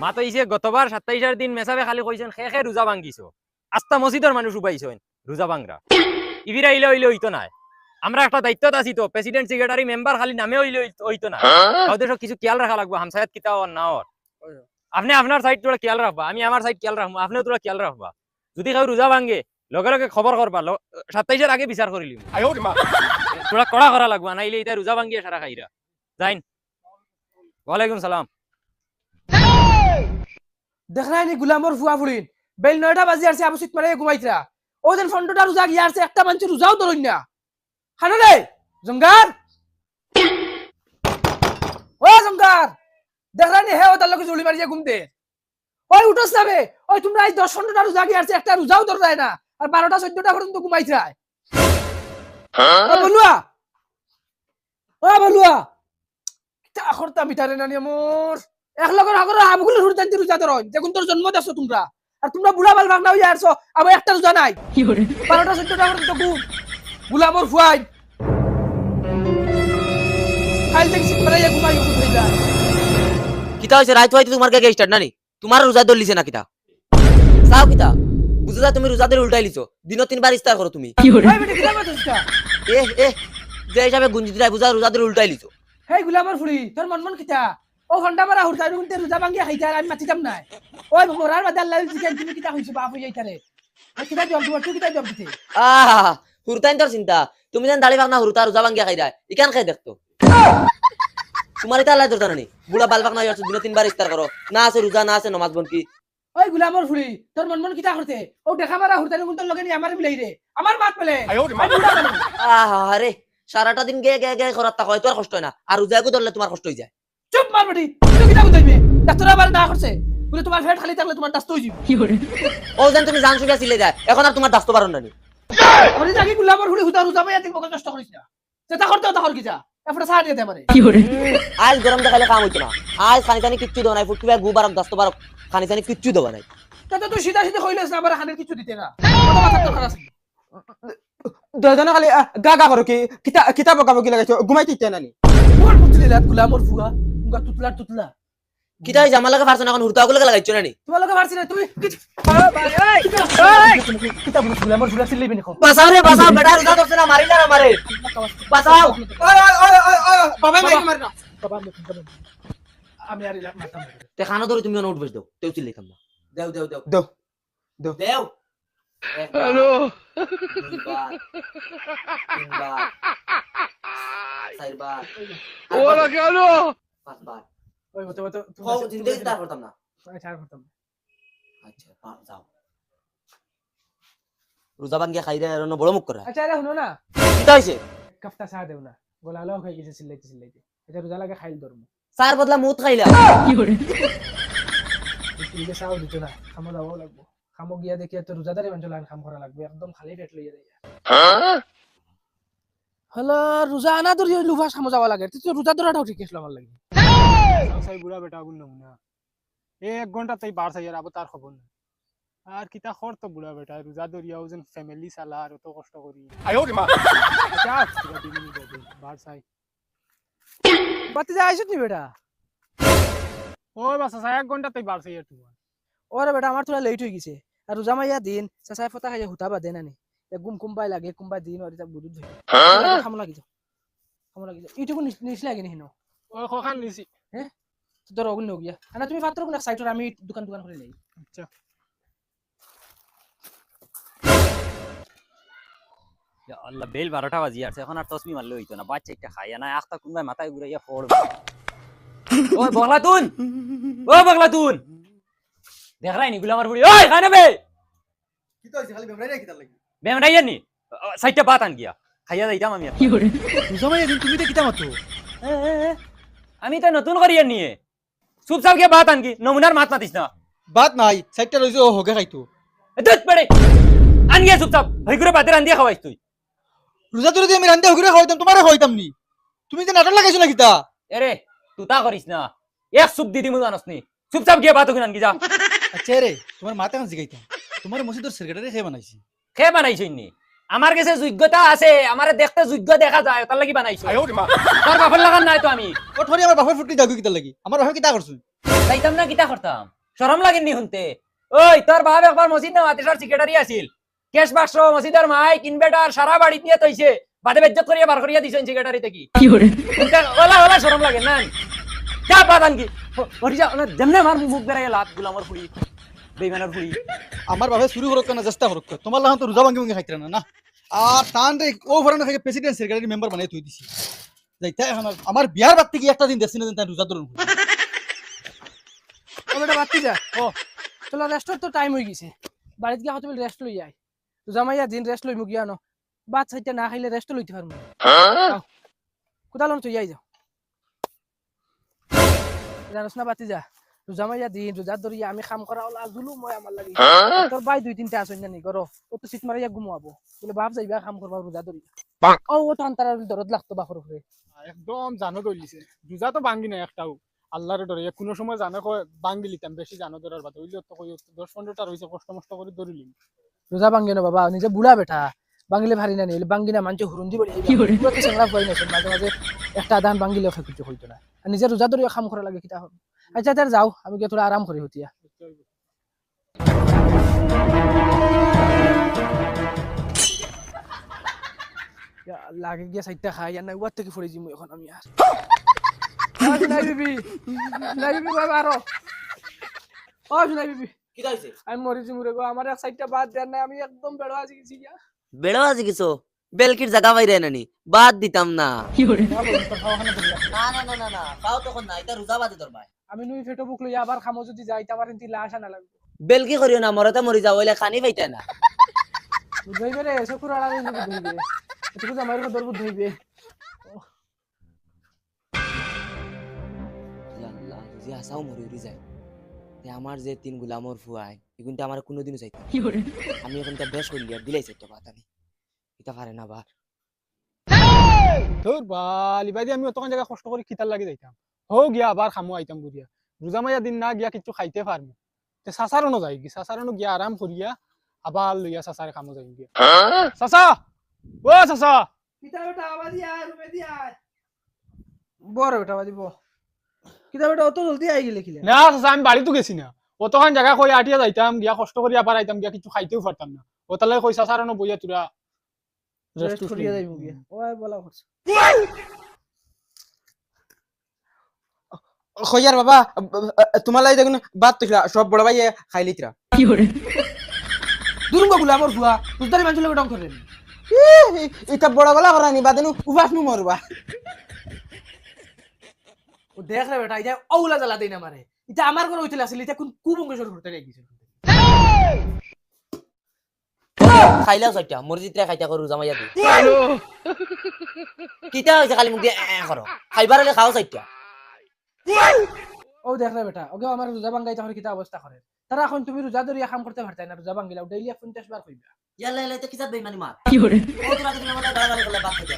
মাতাইছে গতবার 27 দিন মেসাবে খালি কইছেন খে রোজা ভাঙ্গিছো আস্তা মসজিদের মানুষ উবাইছেন রোজা ভাঙ্গরা ইবিরা ইলে হইলে হইতো না আমরা একটা দায়িত্বত আছি তো প্রেসিডেন্ট সেক্রেটারি মেম্বার খালি নামে হইলে হইতো না ওদের সব কিছু খেয়াল রাখা লাগবে হামসায়াত কিতা আর না আর আপনি আপনার সাইড তোরা খেয়াল রাখবা আমি আমার সাইড খেয়াল রাখবো আপনিও তোরা খেয়াল রাখবা যদি কেউ রোজা ভাঙ্গে লগে লগে খবর করবা 27 আগে বিচার করিলি তোরা কড়া করা লাগবা নাইলে এটা রোজা ভাঙ্গিয়ে সারা খাইরা যাইন ওয়ালাইকুম সালাম দেখলাই নি গুলামর ফুয়া ফুড়িন বেল 9টা বাজি আসছে আবু সিট মারে ঘুমাইতরা ওদিন ফন্ডটা রোজা গিয়া আসছে একটা মানুষ রোজাও ধরুন না খানো রে জঙ্গার ও জঙ্গার দেখলাই নি হে ও তার লগে জুলি মারিয়া ঘুমতে ওই উঠোস না বে ওই তোমরা এই 10-15টা রোজা গিয়া আসছে একটা রোজাও ধর যায় না আর 12টা 14টা পর্যন্ত ঘুমাইতরা ও বলুয়া তা খরতা মিটারে না মোর এক লগর আগর আমগুলো হুরতান রোজা ধর যেগুন তোর জন্ম দাসো তোমরা আর তোমরা বুড়া বাল ভাগনা হইয়া আসছো আবার একটা রোজা নাই 12টা 14টা পর্যন্ত ঘুম গুলামর ফুয়াই খাইল থেকে সিট মারাইয়া ঘুমাই উঠে যায় কিতা হইছে রাইত হইতে তোমার কে স্টার্ট নানি তোমার রোজা দলিছে না কিতা চাও কিতা বুঝলা তুমি রোজাদের উল্টাই লিছো দিন 3 বার ইফতার করো তুমি ওই বেটা কিলা মাতছকা এ যে হিসাবে গুঞ্জি দিলাই বুঝা রোজাদের উল্টাই লিছো হেই গুলামর ফুড়ি তোর মন কিতা ও ঘন্টা মারা হুরতাই রুনতে রোজা ভাঙ্গিয়া খাইতা আমি মাতিতাম না ওই মোরার বাদে আল্লাহ চিকেন তুমি কিতা হইছো বাপ হই যাইতারে আর কিতা জব দিবা তুই কিতা জব দিতে হুরতাইন তোর চিন্তা তুমি যেন দাড়ি ভাগনা হুরতা রোজা ভাঙ্গিয়া খাই যায় ইকান খাই দেখতো তোমার এটা আল্লাহ দরকার নেই বুড়া বাল ভাগনা হইছো দিন 3 বার ইফতার করো না আছে রোজা না আছে নামাজ বন্ধ কি ওই গুলামর ফুড়ি তোর মন কিতা করতে ও দেখা মারা হুরতাই রুনতে লগে নি আমার মিলাই রে আমার মাত পেলে আরে সারাটা দিন গে গে গে করাত তা হয় তোর কষ্ট হয় না আর রোজাকে ধরলে তোমার কষ্ট হই যায় চুপ মার বেটি তুই কিতা বুঝাইবে ডাক্তার আবার না করছে বলে তোমার পেট খালি থাকলে তোমার দাস্ত হই যাবে ও জান তুমি জান সুগা ছিলে যায় এখন আর তোমার দাস্ত পারন না নি ওরে জাকি গুলামর ফুড়ি হুদা রোজা ভাইয়া ঠিক মকল নষ্ট করিস না চেতা করতে তা কর কি যা এফটা সাড় দিতে পারে আজ গরম দেখালে কাম হইতো না আজ খানি খানি কিচ্ছু দাও নাই ফুটকি গু বারক দাস্ত বারক খানি খানি কিচ্ছু দাও নাই তা তুই সিধা সিধা কইলেছ না আবার খানের কিছু দিতে না কত মাথা তো খারাপ দজনে খালি গা গা করো কি কিতা বকাবো কি লাগাইছো ঘুমাইতে ইচ্ছা নানি মোর বুঝলি না গুলামর ফুয়া মুগা তুতলা কিতা হই জামালাকে ফারছ না এখন হুরতা গুলো লাগাইছো নানি তোমার লগে পারছি না তুমি কিতা বুঝ গুলামর ফুয়া চিল্লাইবি না বাঁচাও রে বাঁচাও বেটা রোজা ধরছে না মারি না মারে বাঁচাও বাবা মাইকে মারনা বাবা আমি আর মারতাম তে খানা ধরে তুমি উঠবেস দাও তেও চিল্লাই খাম দেও দেও দেও দাও দেও হ্যালো 2 বার 3 বার 4 বার ওরা কেন 5 বার ওই মত খাও জিন্দেগি তার করতাম না ছাড় করতাম আচ্ছা যাও রোজা ভাঙ্গিয়া খাই দেয় বড় মুখ করে আচ্ছা আরে শুনো না কিতা হইছে কাফতা চা দেও না গলালাও খাই গেছে চিল্লাইতে এটা রোজা লাগে খাইল ধরমু চার বদলা মুত খাইলা ইলে চাও দিত না খামো দাও লাগবো খামো গিয়া দেখি তো রোজাদারে মানুষ লাইন খাম করা লাগবে একদম খালি পেট লইয়া দেয় হলো রোজা আনা ধরি লুফা খামো যাওয়া লাগে তুই রোজা ধরাটাও ঠিক আছে আমার লাগে সাই বুড়া বেটা গুন না 1 ঘন্টা তাই বার চাই আর আবার তার খবর না আর কিতা খর তো বুড়া বেটা রোজা ধরিয়াও যেন ফ্যামিলি চালা আর তো কষ্ট করি বার চাই বাতি যা আইছত নি বেটা ওই বাসা 1 ঘন্টা তাই বার চাই আর তোমার ওরে বেটা আমার তোরা লেট হয়ে গেছে আর রোজা মাইয়া দিন চাচাই ফটা খাইয়া হুতা বাদে না নি গুম কুম্বাই লাগে কুম্বাই দিন আর এটা বুদুদ ধরে খামো লাগি যাও ইটুকু নিছ লাগে নি হিনো ওই খখান নিছি হ্যাঁ তোর অগুন ন গিয়া আনা তুমি পাত্র কোন সাইটর আমি দোকান করে নেই আচ্ছা ইয়া আল্লাহ বেল 12টা বাজি আছে এখন আর তসবি মারলে হইতো না বাচ্চা একটা খাইয়া না আখতা কোনবাই মাথায় ঘুরাইয়া পড় ওই বগলাতুন দেখ রাইনি গুলামার বুড়ি ওই খানা বে কিতা হইছে খালি বেমরাই কিতা লাগি বেমরাইয়া নি সাইটটা বাত আন গিয়া খাইয়া যাইতাম আমি কি করে রোজা দিন তুমি তো কিতা মাতো আমি তো নতুন করিয়া নিয়ে চুপচাপ গিয়া বাত আন কি নমুনার মাত মাতিস না বাত নাই সাইডটা রইছে ও হোগে খাইতো দুধ পড়ে আন গিয়া চুপচাপ হই করে বাতে রান দিয়া খাওয়াইস তুই রোজা ধরে দিয়ে আমি রান্দে হোগে খাইতাম তোমারে খাইতাম নি তুমি যে নাটক লাগাইছো না কিতা এরে তুই তা করিস না এক সুপ দিদি মু জানাস নি চুপচাপ গিয়া বাত ওখানে আন কি যা আচ্ছা রে তোমার মাথা কান জিগাইতাম তোমার মসজিদের সেক্রেটারি খেয়ে বানাইছি খে বানাইছিস নি আমার কাছে যোগ্যতা আছে, আমারে দেখতে যোগ্য দেখা যায়, তার লাগি বানাইছো। তোর বাপের লাগান নাই তো আমি ও থরি আমার বাপের ফুটি দাও কিতা লাগি আমার বাপে কিতা করছুন যাইতাম না, কিতা করতাম? শরম লাগেনি শুনতে? ওই তোর বাপ একবার মসজিদ না মাদ্রাসার সেক্রেটারি আছিল, কেশ বাক্স মসজিদের মাইক ইনভার্টার সারা বাড়ি নিয়ে তৈছে, বাদে বেজ্জত করিয়া বার করিয়া দিছেন সেক্রেটারি থেকে। ওলা ওলা শরম লাগে না? যা বাদান কি ওরি যা না, যেমনে আমার মুখ বেরাই লাত গুলামর ফুড়ি, বেইমানের ফুড়ি। আমার বাপে চুরি করক না চেষ্টা করক তোমার লাগান তো রোজা ভাঙ্গি ভাঙ্গি খাইতে না না আর টান রে ও ভরানো খাই প্রেসিডেন্ট সেক্রেটারি মেম্বার বানাই তুই দিছি যাইতা এখন আমার বিয়ার বাদ থেকে একটা দিন দেখছি না তাই রোজা ধরুন ও বেটা বাতি যা ও চলো রেস্টর তো টাইম হয়ে গেছে, বাড়িতে গিয়ে তুমি রেস্ট লই আই। জামাইয়া দিন রেস্ট লইমু গিয়া ন, বাদ সাইটা না খাইলে রেস্ট লইতে পারবো। কোথাও লন তুই যাও জানোস না বাতি যা, জামাইয়া দিন রোজা ধরিয়া আমি কাম করা ওলা জুলুম হয় আমার লাগি। তোর ভাই 2-3টা আসেন না নি করো, ও তো সিট মারিয়া ঘুমাবো বলে বাপ যাইবা কাম করবা রোজা ধরিয়া। ও ও তো আন্তার দরদ লাগতো বাপর উপরে। একদম জানো দলিছে রোজা তো ভাঙ্গি না একটাও আল্লাহরে ডরে কোনো সময় জানে কয় ভাঙ্গি লিতাম বেশি জানো ধরার বাদ হইলে তো কই 10-15টা রইছে কষ্ট মষ্ট করে ধরিলিম রোজা ভাঙ্গে না বাবা, নিজে বুড়া বেটা বাঙ্গিলে ভারি না নিলে বাঙ্গি না মানুষ হুরুন্দি বলি সেংলা পড়ে না, মাঝে মাঝে একটা দান বাঙ্গিলেও খাই কিছু হইতো না, আর নিজে রোজা ধরিয়া কাম করা লাগে কিতা হবে। আচ্ছা তার যাও, আমি গিয়ে তোরা আরাম করি হতিয়া। লাগে গিয়া সাইডটা খাই আর নাই ওয়ার থেকে ফড়ে যাবো এখন আমি আর। নাই বিবি, নাই বিবি বাবা আরো ও নাই বিবি, কিতা হইছে আমি মরি যাবো রে গো, আমার এক সাইডটা বাদ দেন নাই, আমি একদম বেড়া আছি গেছি গিয়া। বেড়া আছে কিছু বেলকির জায়গা পাইরে নানি বাদ দিতাম না না না না না না পাও তখন না এটা রোজা বাদে তোর ভাই আমি নুই ফেটো বুক লইয়া আবার খামো যদি যাই আমার ইন্তি লাশ আনা লাগবে। বেলকি করিও না মরতে মরি যাও হইলে খানি পাইতে না বুঝাইবে রে চকুর আড়ালে বুঝাইবে এটুকু জামাইয়ের কথা দরব ধইবে। আল্লাহ যদি আসাও মরি উড়ি যায় তে আমার যে 3 গোলামর ফুয়াই এগুনটা আমার কোনোদিনও চাইতাম আমি এখন তা বেশ হইলি আর দিলাই চাইতো কথা নেই এটা পারে না বার তোর বালি বাইদি আমি অতক্ষণ জায়গা কষ্ট করে খিতার লাগি যাইতাম হো গিয়া আবার খামো আইতাম বুড়িয়া রোজা মাইয়া দিন না গিয়া কিছু খাইতে পারবো তে সাসারনো যাই কি সাসারনো গিয়া আরাম করিয়া আবার লইয়া সাসারে খামো যাই গিয়া সাসা ও সাসা কিতা বেটা আবাদি আয় রুমে দি আয় বড় বেটা আবাদি বো কিতা বেটা অত জলদি আই গেলে কিলে না সাসা আমি বাড়ি তো গেছি না অতক্ষণ জায়গা কই আটিয়া যাইতাম গিয়া কষ্ট করিয়া আবার আইতাম গিয়া কিছু খাইতেও পারতাম না ও তাহলে কই সাসারনো বইয়া তুরা রেস্ট করিয়া যাইবো গিয়া ওই বলা করছে। খয়ার বাবা তোমার লাই দেখুন বাদ তো সব বড় ভাই খাই লিতরা দুরুঙ্গা গুলা আমার ফুয়া তুদারি মানুষ লোক ডং করে এটা বড় বলা করানি বাদেনু উবাস নু মরবা ও দেখ রে বেটা এটা ওলা জ্বালা দেই না মারে, এটা আমার কোন হইতে আসলে এটা কোন কুবঙ্গেশ্বর করতে গেছে খাইলাও চাইটা মসজিদরে খাইতা করু রোজা মাইয়া দি কিতা হইছে খালি মুখ দিয়ে করো খাইবার হলে খাও চাইটা ও দেখ রে বেটা ওকে আমার রোজা ভাঙ্গাই তাহলে কিতা অবস্থা করে তারা এখন তুমি রোজা ধরিয়া কাম করতে পারতাই না, রোজা ভাঙ্গিলাও ডেইলি 50 বার কইবা ইয়াল্লা ইয়াল্লা তো কিতা বেইমানি মার কি করে ও তোরা কি আমাদের গালাগালি করলে বাদ হইতা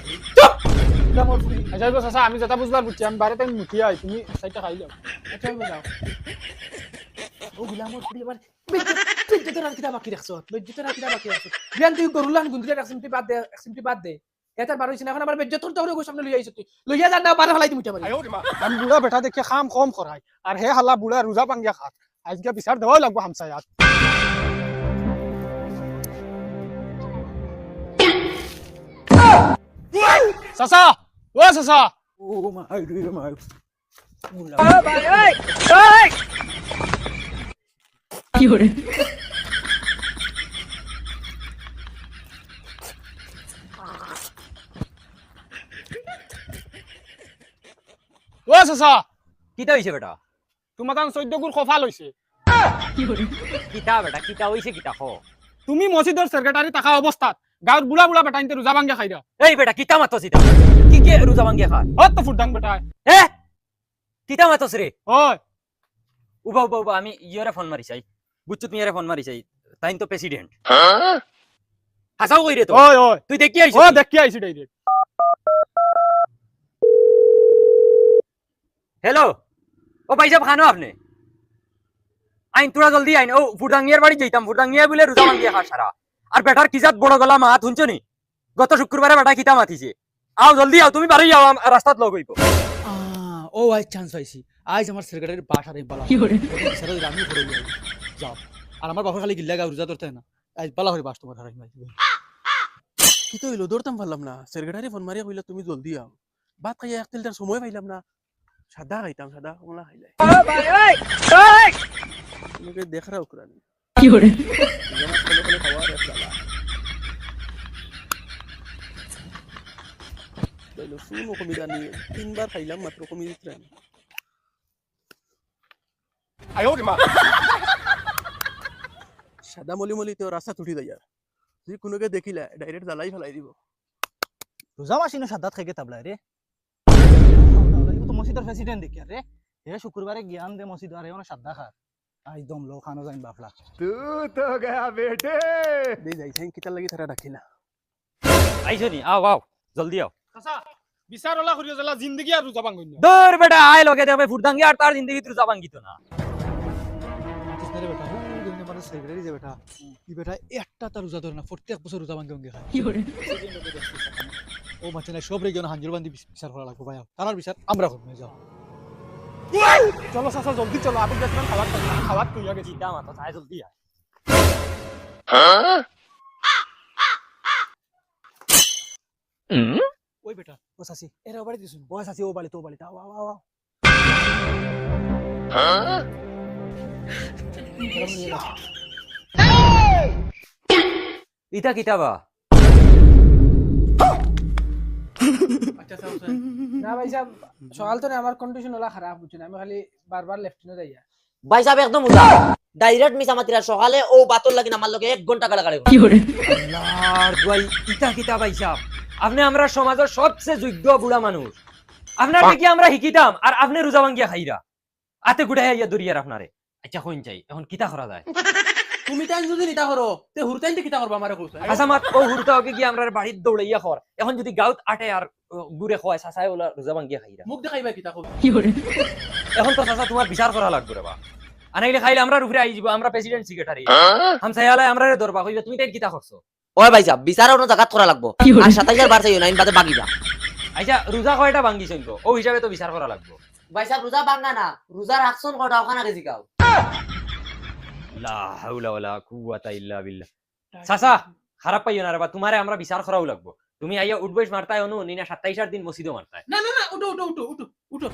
রোজা মোর ফুরি আচ্ছা গো সাসা আমি যেটা বুঝবার বুঝছি আমি বাড়িতে মুখিয়া আই তুমি সাইটা খাইলাও আচ্ছা যাও ও গুলা মোর ফুরি আবার বেজ্জত রাত কিতা বাকি রাখছো, বেজ্জত রাত কিতা বাকি রাখছো বিয়ান তুই গরুলান গুন্দিয়া এক সিমটি বাদ দে, এক সিমটি বাদ দে এটা বার হইছে না, এখন আমার বেজ্জত তোর তোর সামনে লইয়া আইছ তুই লইয়া যা না বার হলাই তুমি পারি আমি বুড়া বেটা দেখে খাম কম করাই আর হে হাল্লা বুড়া রোজা ভাঙ্গিয়া খাত আজকে বিচার দেওয়াই লাগবো হামসায়াত সাসা ও সাসা ও মাই রে মাই ও সাসা কিতা হইছে বেটা? তোমার তান 14 গুর কফাল হইছে কিতা বেটা কিতা হইছে কিতা খ? তুমি মসজিদের সেক্রেটারি থাকা অবস্থাত গাঁর বুড়া বুড়া বেটা ইনতে রোজা ভাঙ্গিয়া খাইরা এই বেটা কিতা মাতছ ইতা? কি কে রোজা ভাঙ্গিয়া খায়? অত তো ফুটাং বেটা হে কিতা মাতছ রে? ওই উবা উবা উবা আমি ইয়রে ফোন মারি চাই, বুঝছো তুমি ইয়রে ফোন মারি চাই, তাইন তো প্রেসিডেন্ট হাসাও কই রে তো ওই ওই তুই দেখি আইছ ও দেখি আইছি ডাইরেক্ট হ্যালো ও ভাই সাহেব খানো আপনি আইন তোরা জলদি আইন ও ফুটাঙ্গিয়ার বাড়ি যাইতাম, ফুটাঙ্গিয়া বলে রোজা ভাঙ্গিয়া খা সারা আর বেটার কিজাত বড় গলা মাত শুনছো নি গত শুক্রবারে বেটা কিতা মাতিছে আও জলদি আও তুমি বাড়ি যাও রাস্তাত লগ হইব ও আজ চান্স পাইছি আজ আমার সেক্রেটারির বাস আর বালা আমি ঘরে যাও আর আমার বাপা খালি গিল্লা গা রোজা ধরতে না আজ বালা করে বাস তোমার হারাই কি তো হইলো দৌড়তাম পারলাম না সেক্রেটারি ফোন মারিয়া কইলা তুমি জলদি আও ভাত খাইয়া এক তিলটার সময় পাইলাম না সাদা খাইতাম সাদা কমলা খাইলাই তোমাকে দেখারা উকরানি কি করে শুনো কমি জানি 3 বার খাইলাম মাত্র কমি দিতে না সাদা মলি মলি তো রাস্তা তুটি দেয় যদি কোনোকে দেখিলা ডাইরেক্ট জ্বালাই ফেলাই দিব রোজা মাসিনো সাদাত খাইকে তাবলা রে তো মসজিদের প্রেসিডেন্ট দেখি রে হে শুক্রবারে জ্ঞান দে মসজিদ আরে ওনা সাদা খা আজ দম লো খানো যাইন বাফলা দে যাই থাই কিতা লাগি তারা ডাকিলা আইছো নি আও আও জলদি আও চাচা বিচার ওলা করিয়া জ্বালা জিন্দগি আর রোজা ভাঙ্গন না দূর বেটা আয় লগে দেখবে ফুটদাঙ্গি আর তার জিন্দগি তুই রোজা ভাঙ্গিতো না রে বেটা ও দিন আমার সেক্রেটারি যে বেটা ই বেটা একটা তার রোজা ধরে না প্রত্যেক বছর রোজা ভাঙ্গে ভাঙ্গে খায় কি করে ও মাছ না সব রেগিয়ে হাঞ্জুর বান্ধি বিচার করা লাগবে ভাই তার বিচার আমরা করব যাও চলো চাচা জলদি চলো আপনি দেখবেন খাবার তুইয়া গেছি চিন্তা মাথা আয় জলদি আয় ওই বেটা ও সাসি এরা বাড়ি দিছুন ও সাসি ও বাড়ি তো বাড়ি আও আও আও ইতা কিতাবা আচ্ছা সাউস না ভাই সাহেব সকাল তো আমার কন্ডিশন ওলা খারাপ বুঝছেন আমি খালি বারবার লেফটিনে যাইয়া ভাই সাহেব একদম উদা ডাইরেক্ট মিছা মাতিরা সকালে ও বাতর লাগি আমার লগে 1 ঘন্টা গালাগালি কি করে আল্লাহর দুয়াই ইতা কিতা ভাইসা আপনি আমরা সমাজের সবচেয়ে যোগ্য বুড়া মানুষ আপনার কি আমরা শিকিতাম আর আপনি রোজা ভাঙ্গিয়া খাইরা আতে গুড়াই ইয়া দরিয়ার আপনারে আচ্ছা কইন চাই এখন কিতা করা যায় তুমি তাই যদি নিতা করো তে হুরতাইতে কিতা করবা আমারে কইছ আচ্ছা মাত ও হুরতা ওকে কি আমরা বাড়ির দৌড়াইয়া খর এখন যদি গাউত আটে আর গুড়ে খোয়ায় সাসায় ওলা রোজা ভাঙ্গিয়া খাইরা মুখ দেখাইবা কিতা কইছ কি করে এখন তো চাচা তোমার বিচার করা লাগবে রে বা আনাইলে খাইলে আমরা উপরে আই যাব আমরা প্রেসিডেন্ট সেক্রেটারি হামসায়ালে আমরা রে দরবা কইবা তুমি তাই কিতা করছো ওই ভাই সাহেব বিচার অন্য জায়গা করা লাগবো কি হলো? আর 27000 বার চাইও না ইন বাদে বাগিবা আচ্ছা রোজা কয়টা ভাঙ্গি চলবো ও হিসাবে তো বিচার করা লাগবে ভাই সাহেব রোজা ভাঙা না রোজার আকশন কটা ওখানে গেছি গাও লা হাওলা ওয়ালা কুওয়াতা ইল্লা বিল্লাহ চাচা খারাপ পাইও না রে বা তোমারে আমরা বিচার করাও লাগবে তুমি আইয়া উঠবইস মারতাই অনু নিনা 27 দিন মসজিদও মারতাই না না না উঠো উঠো উঠো উঠো উঠো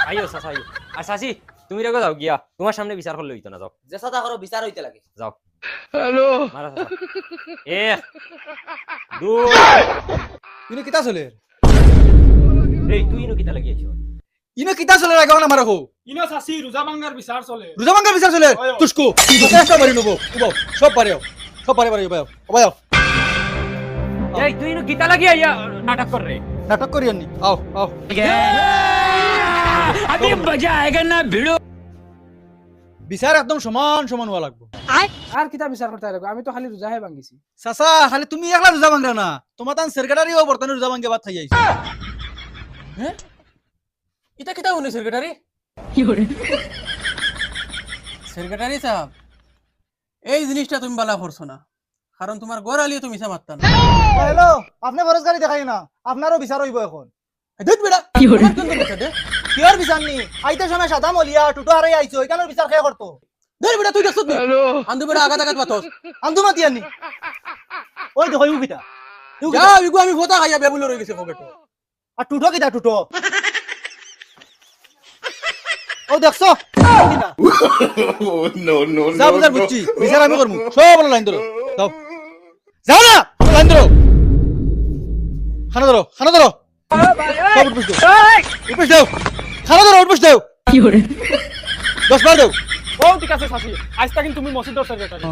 আইও চাচা আইও আর চাচি তুমি রেগো যাও গিয়া তোমার সামনে বিচার করলে হইতো না যাও যে সাদা করো বিচার হইতে লাগে যাও হ্যালো মারা চাচা এ দুই ইনো কিতা চলে এই তুই ইনো কিতা লাগিয়েছো ইনো কিতা চলে রাগাও না মারা হো ইনো চাচি রোজা ভাঙ্গার বিচার চলে রোজা ভাঙ্গার বিচার চলে তুসকো চেষ্টা করি নবো উবাও সব পারেও সব পারে বাও বাও এই তুই ইনো কিতা লাগিয়ে আইয়া নাটক কর রে নাটক করি আনি আও আও अभी मजा आएगा ना भिड़ो বিচার একদম সমান সমান হওয়া লাগবে আর কিতা বিচার করতে লাগবে আমি তো খালি রোজাহে ভাঙ্গিছি চাচা খালি তুমি একলা রোজা ভাঙ্গা না তোমার তান সেক্রেটারিও বর্তমানে রোজা ভাঙ্গে ভাত খাই আইছে এটা কিতা হইছে সেক্রেটারি কি করে সেক্রেটারি সাহেব এই জিনিসটা তুমি বালা করছো না কারণ তোমার ঘর আলিয়ে তুমি মিছা মারতা না হ্যালো আপনি বরজগারি দেখাই না আপনারও বিচার হইব এখন দেখ বেটা কি করে? আমার কোন বিচার দে কিয়র বিচার নি আইতে সময় সাদা মলিয়া টুটো হারাই আইছো এখানের বিচার কে করতো দেখ বেটা তুই দেখছ আন্দু বেটা আগা আগা বাতস আন্দু মাতি আনি ওই দেখো ইউ কিতা যা ইগো আমি ভোতা খাইয়া বেবুল রই গেছে পকেটে আর টুটো কিতা টুটো ও দেখছো কিতা যা বুঝার বুঝছি বিচার আমি করমু সব লাইন ধরো যাও যাও না লাইন ধরো খানা ধরো সব উঠবস দাও খানা ধরো উঠবস দাও কি করে 10 বার দাও ও ঠিক আছে চাচি আজ তা কিন্তু তুমি মসজিদের সেক্রেটারি